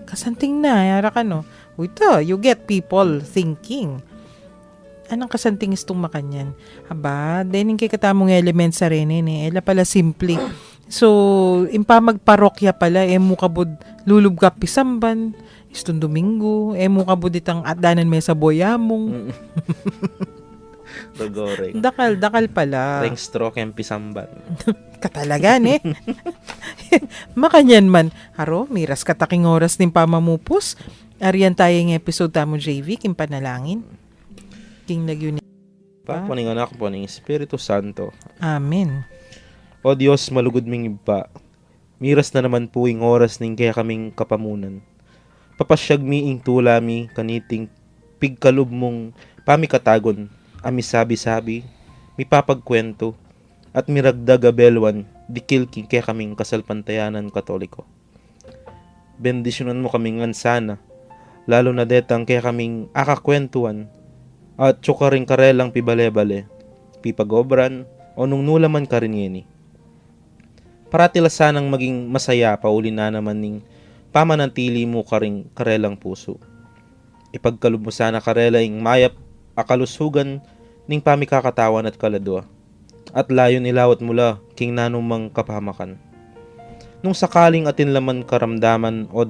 Kasanting na. Yara ka no. Ito, you get people thinking. Anong kasanting istong makanyan? Aba, dening kay katamong element sa renin Ela pala simple. So, impa magparokya pala, mukabod lulubgap pisamban. Istong Domingo, mukabod itang adanan may sa boyamong. Dogoreng. Dakal pala. Ring stroke yung pisamban. Katalagan Makanyan man. Haro, miras kataking oras ng pamamupos. Ariyan tayong episode tamo JV, king panalangin. King nagyunin. Paning anak po ng Espiritu Santo. Amen. O Diyos, malugod ming iba. Miras na naman po yung oras ning kaya kaming kapamunan. Papasyag mi ing tulami kaniting pigkalub mong pamikatagon. Ami sabi-sabi, mi papagkwento, at miragdag abelwan, dikil king kaya kaming kasalpantayanan katoliko. Bendisyonan mo kaming ansana, lalo na detang kaya kaming akakwentuan, at tsuka rin karelang pibale-bale, pipagobran, o nung nulaman ka rin yeni. Paratila sanang maging masaya pauli na naman ning pamanantili mo ka rin karelang puso. Ipagkalub mo sana karela ing mayap akalusugan ning pamikakatawan at kaladwa, at layo nilawat mula king nanumang kapamakan. Nung sakaling atin laman karamdaman o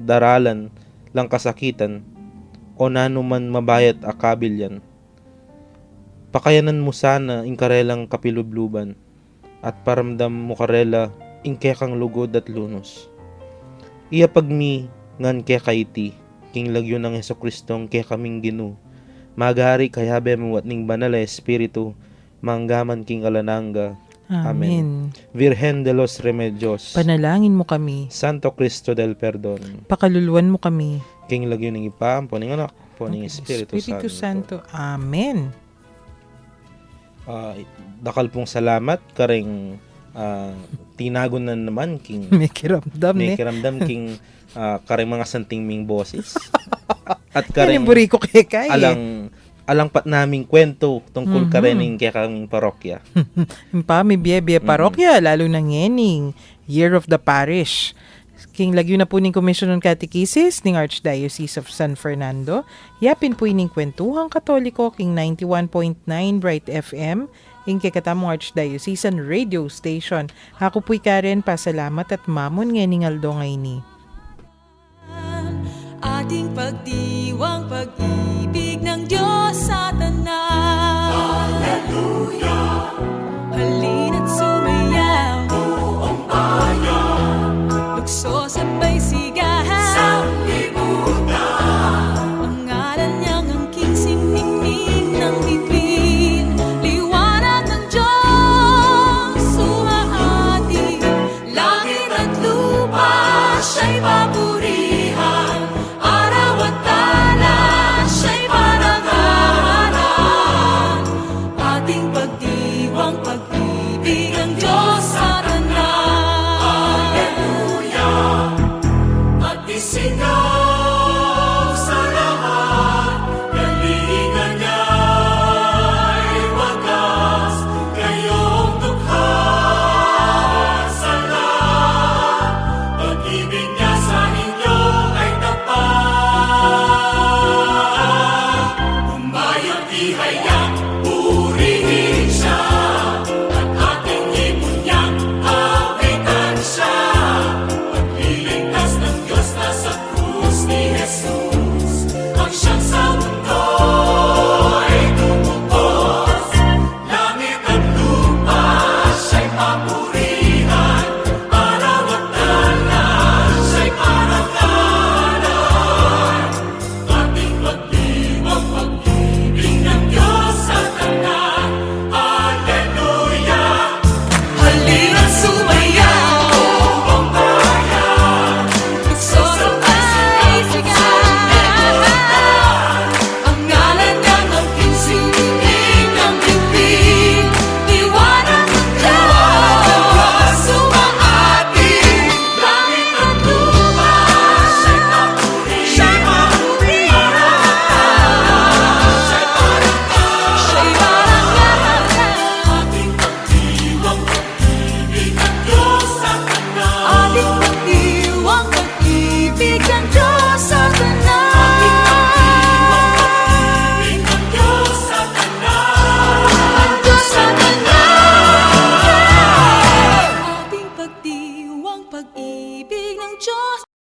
daralan lang kasakitan, o nanuman mabayat akabilyan, pakayanan mo sana ing karelang kapilubluban, at paramdam mo karela ing kekang lugod at lunos. Iya pagmi ngan kekaiti, king lagyo ng Hesukristong kekaming Ginoo, magari kayabe mo at ning banal na espiritu, manggaman king alananga. Amen. Virgen de los Remedios, Panalangin mo kami. Santo Cristo del Perdon, Pakaluluan mo kami. king lagyo ng ipa, poning anak, poning Espiritu Santo. Amen. Dakal pong salamat karing tinagon na naman king May kiramdam may kiramdam king karing mga santing ming boses at Yan karing yung buri ko kay alang pat naming kwento tungkol karening kaya kaming parokya. Pa, may biye parokya, lalo na ngening, Year of the Parish. King lagyo na po ning Commission on Catechesis ning Archdiocese of San Fernando. Yapin po ining kwentuhang katoliko king 91.9 Bright FM. Ing kakatamong Archdiocesan Radio Station. Ako po'y Karen, pasalamat at mamon ngening aldo ngay ni. Ating pagdiwang pag-ibig